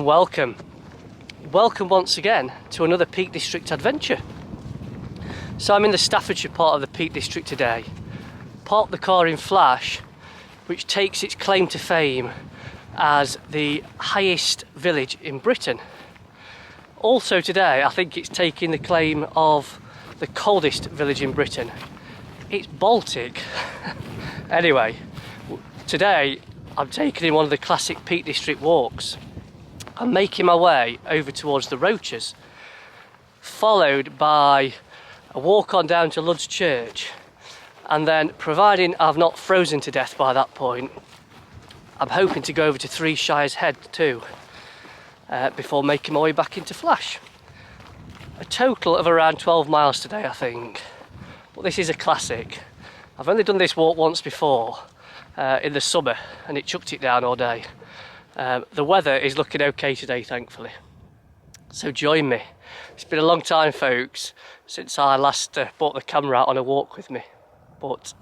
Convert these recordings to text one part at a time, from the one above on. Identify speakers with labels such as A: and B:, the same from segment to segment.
A: and welcome once again to another Peak District adventure. So I'm in the Staffordshire part of the Peak District today. Parked the car in Flash, which takes its claim to fame as the highest village in Britain. Also today I think it's taking the claim of the coldest village in Britain. It's Baltic. Anyway, today I'm taking in one of the classic Peak District walks. I'm making my way over towards the Roaches, followed by a walk on down to Lud's Church, and then, providing I've not frozen to death by that point, I'm hoping to go over to Shires Head too, before making my way back into Flash. A total of around 12 miles today, I think, but this is a classic. I've only done this walk once before, in the summer, and it chucked it down all day. The weather is looking okay today, thankfully. So join me. It's been a long time, folks, since I last brought the camera out on a walk with me. But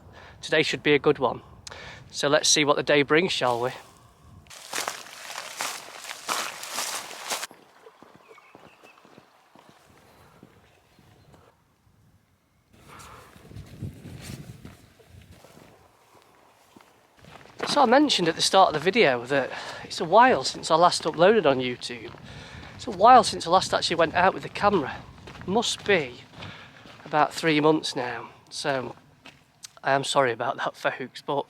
A: today should be a good one. So let's see what the day brings, shall we? So I mentioned at the start of the video that it's a while since I last uploaded on YouTube. It's a while since I last actually went out with the camera. Must be about 3 months now. So I am sorry about that, folks, but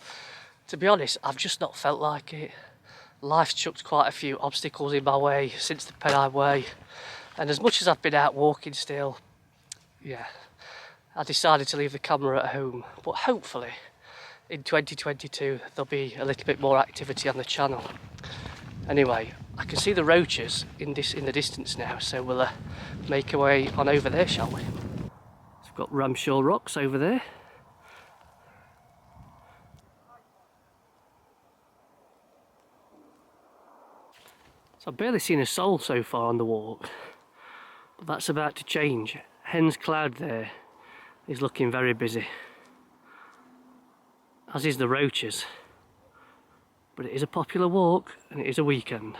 A: to be honest, I've just not felt like it. Life's chucked quite a few obstacles in my way since the Pennine Way, and as much as I've been out walking still, yeah, I decided to leave the camera at home. But hopefully in 2022 there'll be a little bit more activity on the channel. Anyway, I can see the Roaches in the distance now, so we'll make our way on over there, shall we? So we've got Ramshaw Rocks over there. So I've barely seen a soul so far on the walk, but that's about to change. Hen's Cloud there is looking very busy, as is the Roaches. But it is a popular walk and it is a weekend.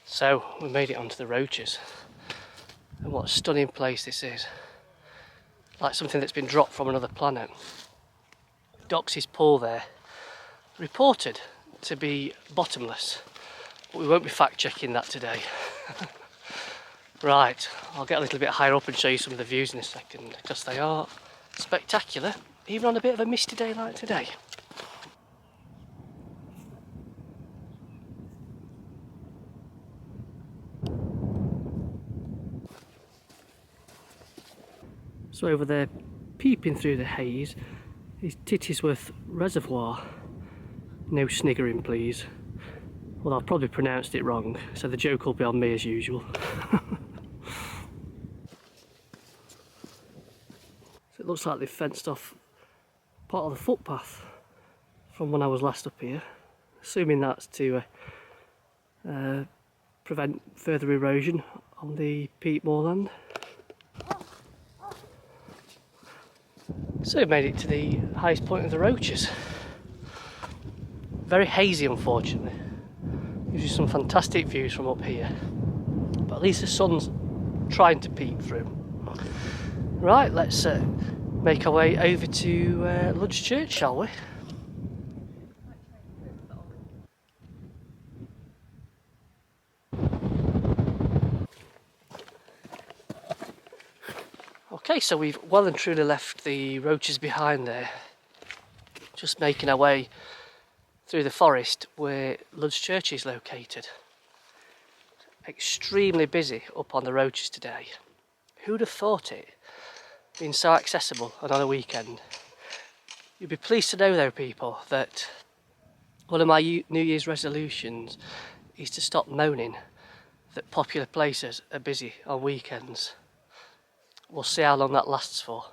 A: So we made it onto the Roaches, and what a stunning place this is. Like something that's been dropped from another planet. Doxy's pool there, reported to be bottomless, but we won't be fact checking that today. Right, I'll get a little bit higher up and show you some of the views in a second, because they are spectacular, even on a bit of a misty day like today. So over there, peeping through the haze, is Tittysworth Reservoir. No sniggering, please. Well, I've probably pronounced it wrong, so the joke will be on me as usual. So it looks like they've fenced off part of the footpath from when I was last up here, assuming that's to prevent further erosion on the peat moorland. So we made it to the highest point of the Roaches. Very hazy, unfortunately. Gives you some fantastic views from up here, but at least the sun's trying to peek through. Right, let's make our way over to Lud's Church, shall we? Okay, so we've well and truly left the Roaches behind there. Just making our way through the forest where Lud's Church is located. Extremely busy up on the Roaches today. Who'd have thought it, being so accessible and on a weekend? You'd be pleased to know, though, people, that one of my New Year's resolutions is to stop moaning that popular places are busy on weekends. We'll see how long that lasts for.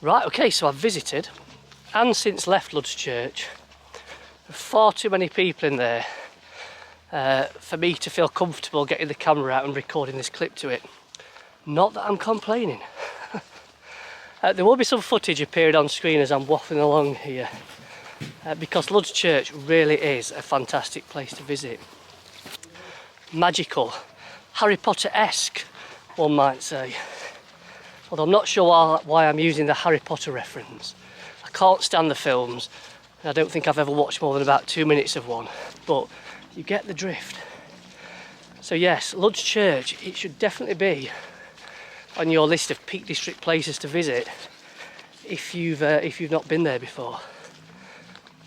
A: Right, okay, so I've visited and since left Lud's Church. Far too many people in there for me to feel comfortable getting the camera out and recording this clip to it. Not that I'm complaining. There will be some footage appearing on screen as I'm waffling along here, because Lud's Church really is a fantastic place to visit. Magical, Harry Potter-esque, one might say. Although I'm not sure why I'm using the Harry Potter reference. I can't stand the films. I don't think I've ever watched more than about 2 minutes of one, but you get the drift. So yes, Lud's Church, it should definitely be on your list of Peak District places to visit if you've not been there before.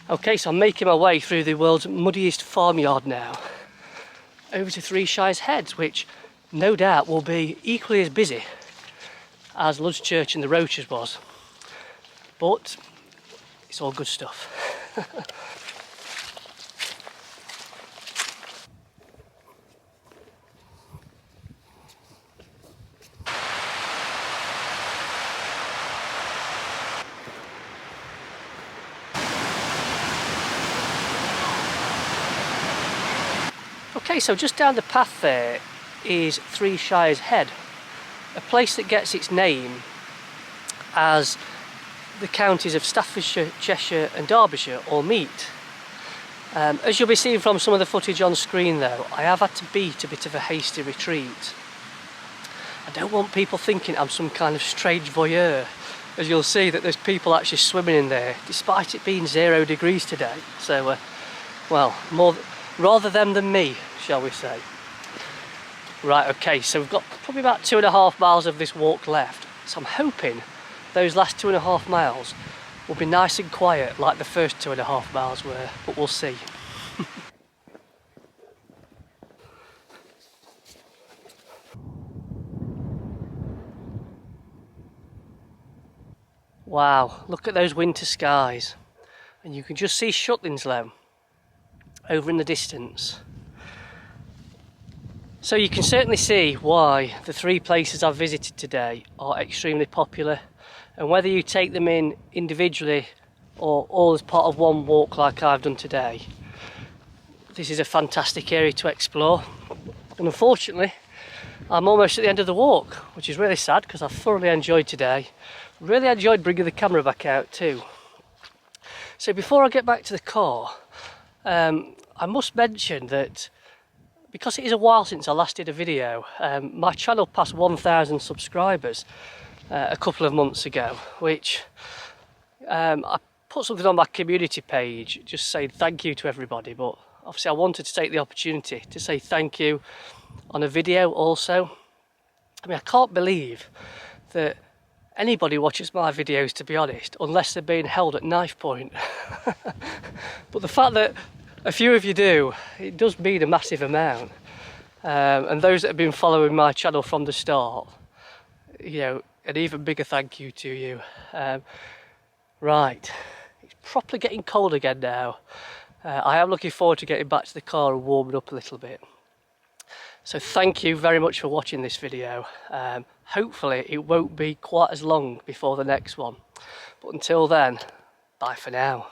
A: Okay, so I'm making my way through the world's muddiest farmyard now, over to Three Shires Heads, which no doubt will be equally as busy as Lud's Church and the Roaches was, but it's all good stuff. Okay, so just down the path there is Three Shires Head, a place that gets its name as the counties of Staffordshire, Cheshire and Derbyshire all meet. As you'll be seeing from some of the footage on screen though, I have had to beat a bit of a hasty retreat. I don't want people thinking I'm some kind of strange voyeur, as you'll see that there's people actually swimming in there despite it being 0 degrees today. So, well, rather them than me, shall we say. Right, okay, so we've got probably about 2.5 miles of this walk left, so I'm hoping those last 2.5 miles will be nice and quiet like the first 2.5 miles were, but we'll see. Wow, look at those winter skies, and you can just see Shutlingslow over in the distance. So you can certainly see why the 3 places I've visited today are extremely popular, and whether you take them in individually or all as part of one walk like I've done today, this is a fantastic area to explore. And unfortunately I'm almost at the end of the walk, which is really sad because I've thoroughly enjoyed today. Really enjoyed bringing the camera back out too. So before I get back to the car, I must mention that because it is a while since I last did a video, my channel passed 1,000 subscribers a couple of months ago, which I put something on my community page just saying thank you to everybody, but obviously I wanted to take the opportunity to say thank you on a video also. I mean, I can't believe that anybody watches my videos, to be honest, unless they're being held at knife point. But the fact that a few of you do, it does mean a massive amount. And those that have been following my channel from the start, you know, an even bigger thank you to you. Right, it's properly getting cold again now. I am looking forward to getting back to the car and warming up a little bit. So thank you very much for watching this video. Hopefully it won't be quite as long before the next one. But until then, bye for now.